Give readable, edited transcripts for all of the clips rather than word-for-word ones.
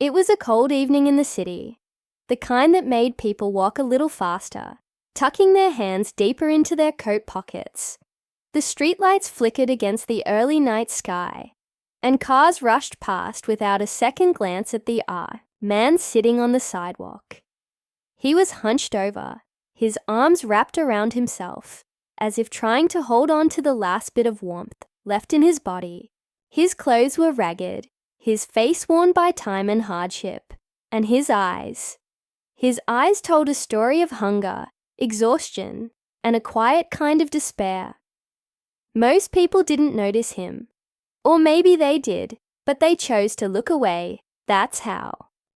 It was a cold evening in the city, the kind that made people walk a little faster, tucking their hands deeper into their coat pockets. The streetlights flickered against the early night sky, and cars rushed past without a second glance at the man sitting on the sidewalk. He was hunched over, his arms wrapped around himself, as if trying to hold on to the last bit of warmth left in his body. His clothes were ragged, his face worn by time and hardship, and his eyes told a story of hunger, exhaustion, and a quiet kind of despair. Most people didn't notice him. Or maybe they did, but they chose to look away. That's how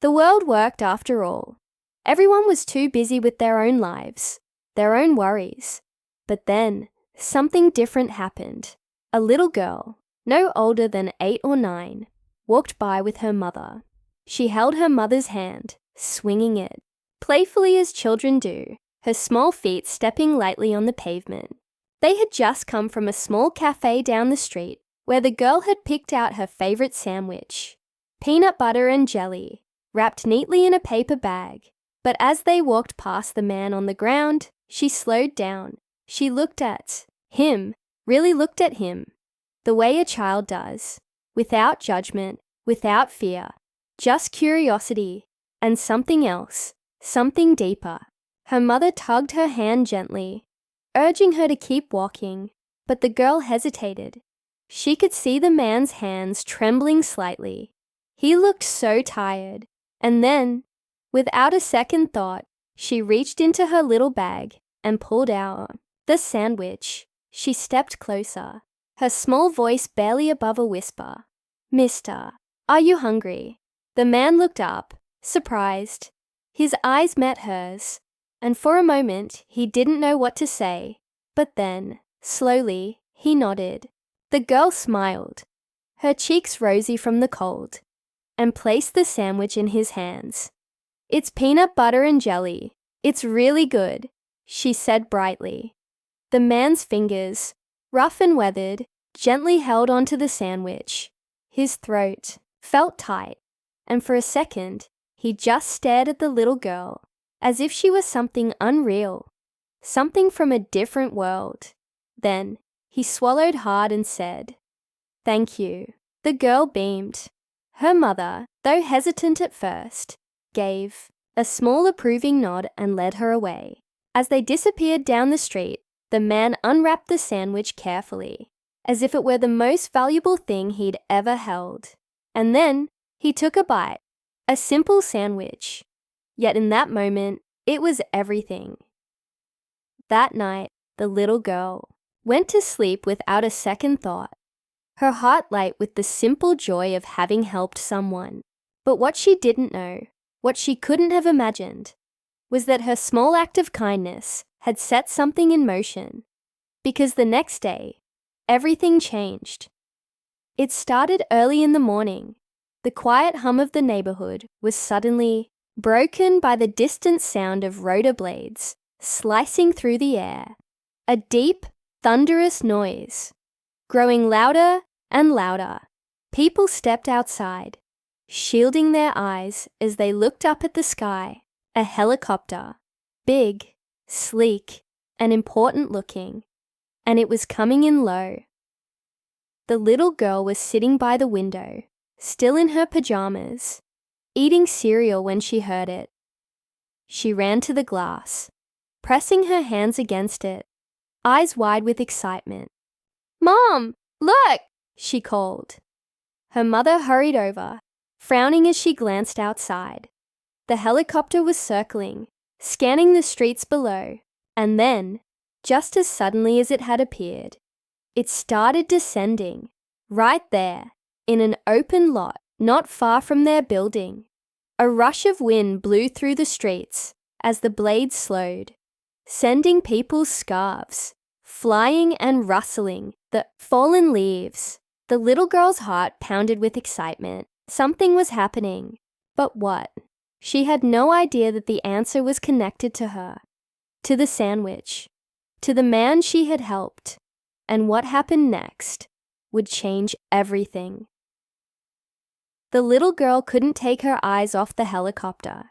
the world worked after all. Everyone was too busy with their own lives, their own worries. But then, something different happened. A little girl, no older than 8 or 9, walked by with her mother. She held her mother's hand, swinging it, playfully as children do, her small feet stepping lightly on the pavement. They had just come from a small cafe down the street where the girl had picked out her favorite sandwich, peanut butter and jelly, wrapped neatly in a paper bag. But as they walked past the man on the ground, she slowed down. She looked at him, really looked at him, the way a child does, without judgment, without fear, just curiosity and something else, something deeper. Her mother tugged her hand gently, urging her to keep walking, but the girl hesitated. She could see the man's hands trembling slightly. He looked so tired, and then, without a second thought, she reached into her little bag and pulled out the sandwich. She stepped closer, her small voice barely above a whisper. "Mister, are you hungry?" The man looked up, surprised. His eyes met hers, and for a moment he didn't know what to say. But then, slowly, he nodded. The girl smiled, her cheeks rosy from the cold, and placed the sandwich in his hands. "It's peanut butter and jelly. It's really good," she said brightly. The man's fingers, rough and weathered, gently held onto the sandwich. His throat felt tight, and for a second, he just stared at the little girl, as if she was something unreal, something from a different world. Then, he swallowed hard and said, "Thank you." The girl beamed. Her mother, though hesitant at first, gave a small approving nod and led her away. As they disappeared down the street, the man unwrapped the sandwich carefully, as if it were the most valuable thing he'd ever held. And then he took a bite, a simple sandwich. Yet in that moment, it was everything. That night, the little girl went to sleep without a second thought, her heart light with the simple joy of having helped someone. But what she didn't know, what she couldn't have imagined, was that her small act of kindness had set something in motion. Because the next day, everything changed. It started early in the morning. The quiet hum of the neighborhood was suddenly broken by the distant sound of rotor blades slicing through the air. A deep, thunderous noise, growing louder and louder. People stepped outside, shielding their eyes as they looked up at the sky. A helicopter, big, sleek, and important looking, and it was coming in low. The little girl was sitting by the window, still in her pajamas, eating cereal when she heard it. She ran to the glass, pressing her hands against it, eyes wide with excitement. "Mom, look!" she called. Her mother hurried over, frowning as she glanced outside. The helicopter was circling, scanning the streets below, and then, just as suddenly as it had appeared, it started descending, right there, in an open lot not far from their building. A rush of wind blew through the streets as the blades slowed, sending people's scarves flying and rustling the fallen leaves. The little girl's heart pounded with excitement. Something was happening. But what? She had no idea that the answer was connected to her, to the sandwich, to the man she had helped, and what happened next would change everything. The little girl couldn't take her eyes off the helicopter.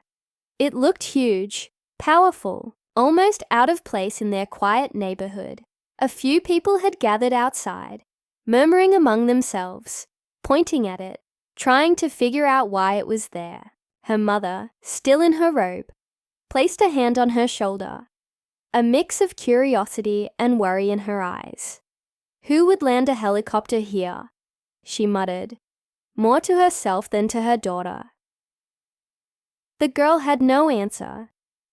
It looked huge, powerful, almost out of place in their quiet neighborhood. A few people had gathered outside, murmuring among themselves, pointing at it, trying to figure out why it was there. Her mother, still in her robe, placed a hand on her shoulder, a mix of curiosity and worry in her eyes. "Who would land a helicopter here?" she muttered, more to herself than to her daughter. The girl had no answer,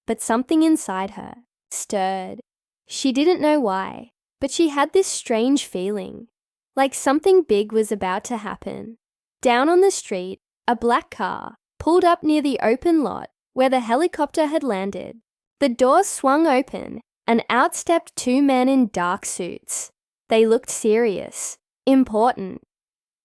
but something inside her stirred. She didn't know why, but she had this strange feeling, like something big was about to happen. Down on the street, a black car pulled up near the open lot where the helicopter had landed. The doors swung open, and out stepped two men in dark suits. They looked serious, important.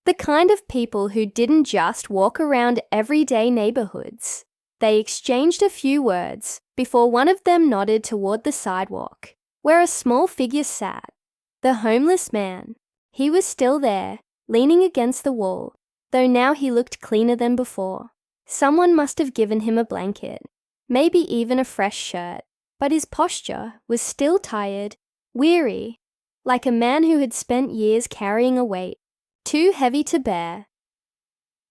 The kind of people who didn't just walk around everyday neighborhoods. They exchanged a few words before one of them nodded toward the sidewalk, where a small figure sat. The homeless man. He was still there, leaning against the wall, though now he looked cleaner than before. Someone must have given him a blanket, maybe even a fresh shirt, but his posture was still tired, weary, like a man who had spent years carrying a weight, too heavy to bear.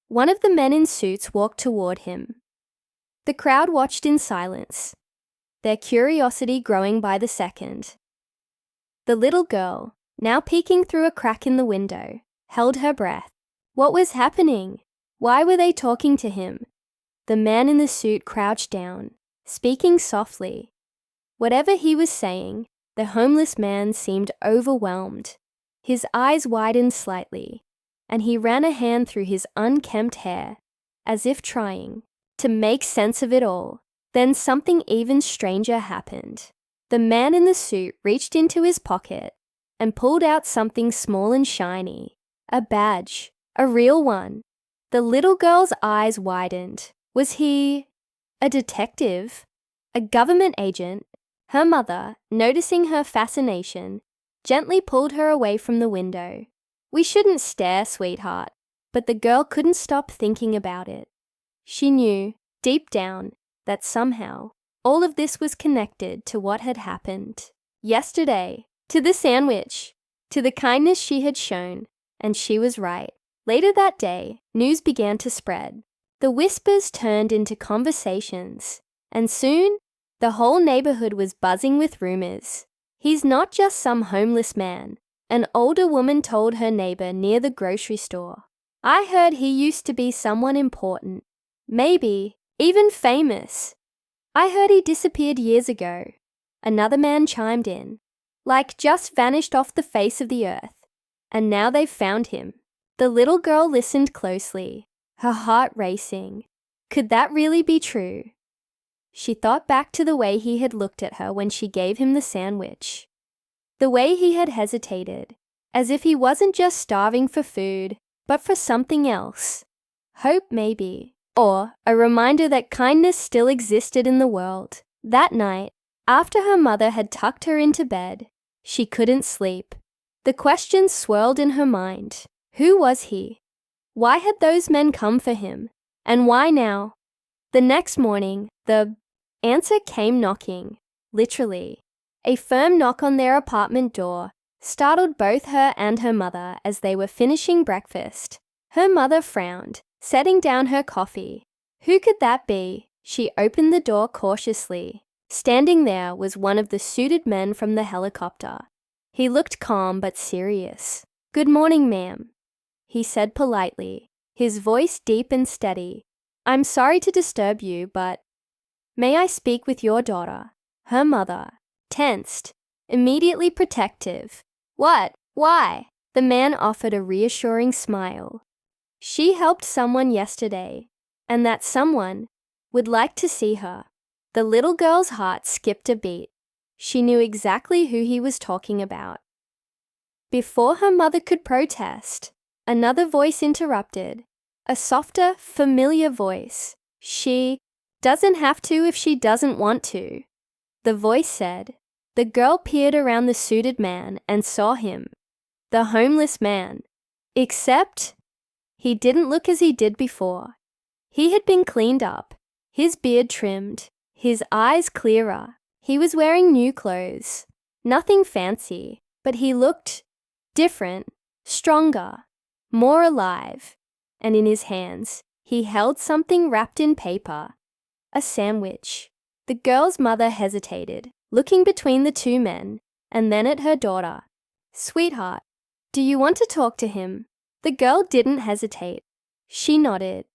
One of the men in suits walked toward him. The crowd watched in silence, their curiosity growing by the second. The little girl, now peeking through a crack in the window, held her breath. What was happening? Why were they talking to him? The man in the suit crouched down, speaking softly. Whatever he was saying, the homeless man seemed overwhelmed. His eyes widened slightly, and he ran a hand through his unkempt hair, as if trying to make sense of it all. Then something even stranger happened. The man in the suit reached into his pocket and pulled out something small and shiny, a badge, a real one. The little girl's eyes widened. Was he a detective? A government agent? Her mother, noticing her fascination, gently pulled her away from the window. "We shouldn't stare, sweetheart." But the girl couldn't stop thinking about it. She knew, deep down, that somehow all of this was connected to what had happened yesterday, to the sandwich, to the kindness she had shown, and she was right. Later that day, news began to spread. The whispers turned into conversations, and soon the whole neighborhood was buzzing with rumors. "He's not just some homeless man," an older woman told her neighbor near the grocery store. "I heard he used to be someone important, maybe even famous. I heard he disappeared years ago." Another man chimed in, "Like just vanished off the face of the earth, and now they've found him." The little girl listened closely, her heart racing. Could that really be true? She thought back to the way he had looked at her when she gave him the sandwich. The way he had hesitated, as if he wasn't just starving for food, but for something else. Hope, maybe. Or a reminder that kindness still existed in the world. That night, after her mother had tucked her into bed, she couldn't sleep. The questions swirled in her mind. Who was he? Why had those men come for him? And why now? The next morning, the answer came knocking, literally. A firm knock on their apartment door startled both her and her mother as they were finishing breakfast. Her mother frowned, setting down her coffee. Who could that be? She opened the door cautiously. Standing there was one of the suited men from the helicopter. He looked calm but serious. "Good morning, ma'am," he said politely, his voice deep and steady. "I'm sorry to disturb you, but may I speak with your daughter?" Her mother, tensed, immediately protective. "What? Why?" The man offered a reassuring smile. She helped someone yesterday, and that someone would like to see her. The little girl's heart skipped a beat. She knew exactly who he was talking about. Before her mother could protest, another voice interrupted, a softer, familiar voice. "She doesn't have to if she doesn't want to," the voice said. The girl peered around the suited man and saw him, the homeless man, except He didn't look as he did before. He had been cleaned up, his beard trimmed, his eyes clearer. He was wearing new clothes. Nothing fancy, but he looked different, stronger, more alive. And in his hands, he held something wrapped in paper. A sandwich. The girl's mother hesitated, looking between the two men, and then at her daughter. "Sweetheart, do you want to talk to him?" The girl didn't hesitate. She nodded.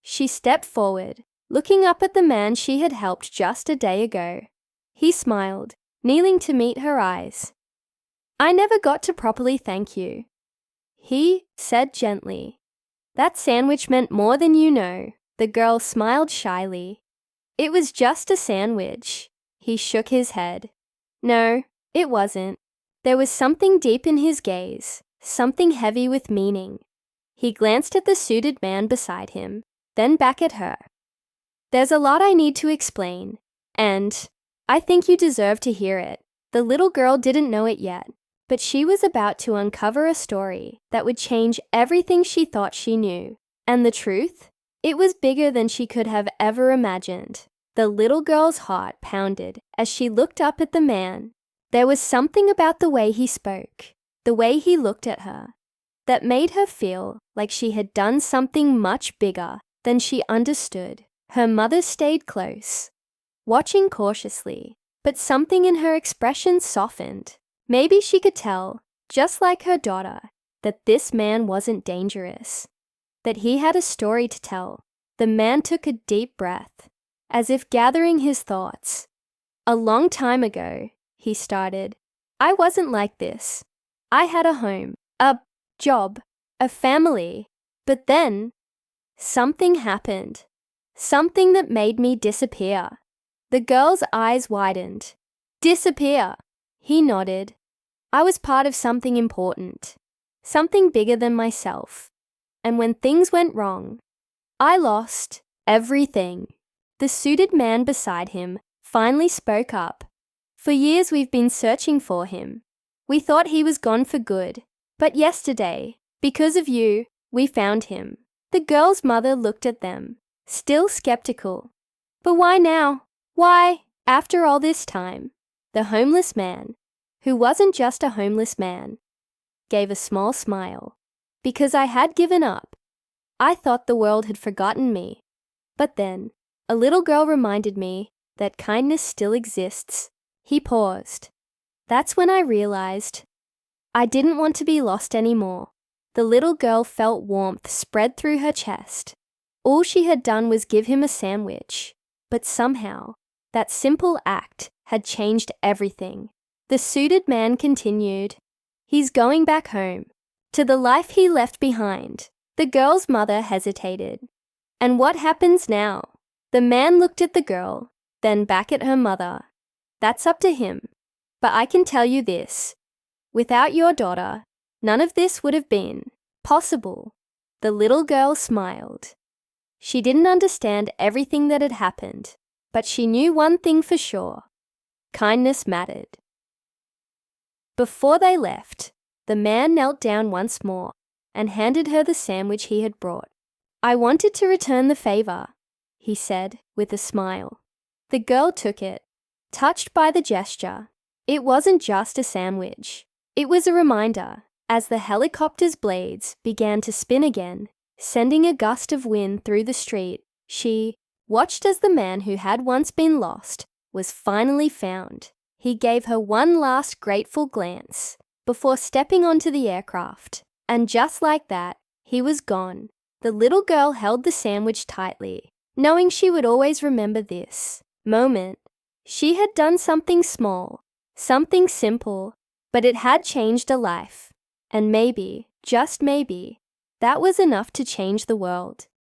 She stepped forward, looking up at the man she had helped just a day ago. He smiled, kneeling to meet her eyes. "I never got to properly thank you," he said gently. "That sandwich meant more than you know." The girl smiled shyly. "It was just a sandwich." He shook his head. "No, it wasn't." There was something deep in his gaze, something heavy with meaning. He glanced at the suited man beside him, then back at her. "There's a lot I need to explain, and I think you deserve to hear it." The little girl didn't know it yet, but she was about to uncover a story that would change everything she thought she knew. And the truth? It was bigger than she could have ever imagined. The little girl's heart pounded as she looked up at the man. There was something about the way he spoke, the way he looked at her, that made her feel like she had done something much bigger than she understood. Her mother stayed close, watching cautiously, but something in her expression softened. Maybe she could tell, just like her daughter, that this man wasn't dangerous, that he had a story to tell. The man took a deep breath, as if gathering his thoughts. "A long time ago," he started, "I wasn't like this. I had a home, a job, a family. But then something happened, something that made me disappear." The girl's eyes widened. "Disappear?" He nodded. "I was part of something important, something bigger than myself. And when things went wrong, I lost everything." The suited man beside him finally spoke up. "For years we've been searching for him. We thought he was gone for good. But yesterday, because of you, we found him." The girl's mother looked at them, still skeptical. "But why now? Why, after all this time?" The homeless man, who wasn't just a homeless man, gave a small smile. "Because I had given up. I thought the world had forgotten me. But then, a little girl reminded me that kindness still exists." He paused. "That's when I realized I didn't want to be lost anymore." The little girl felt warmth spread through her chest. All she had done was give him a sandwich, but somehow, that simple act had changed everything. The suited man continued. "He's going back home, to the life he left behind." The girl's mother hesitated. "And what happens now?" The man looked at the girl, then back at her mother. "That's up to him. But I can tell you this. Without your daughter, none of this would have been possible." The little girl smiled. She didn't understand everything that had happened, but she knew one thing for sure. Kindness mattered. Before they left, the man knelt down once more and handed her the sandwich he had brought. "I wanted to return the favor," he said with a smile. The girl took it, touched by the gesture. It wasn't just a sandwich. It was a reminder. As the helicopter's blades began to spin again, sending a gust of wind through the street, she watched as the man who had once been lost was finally found. He gave her one last grateful glance before stepping onto the aircraft. And just like that, he was gone. The little girl held the sandwich tightly, knowing she would always remember this moment. She had done something small, something simple, but it had changed a life. And maybe, just maybe, that was enough to change the world.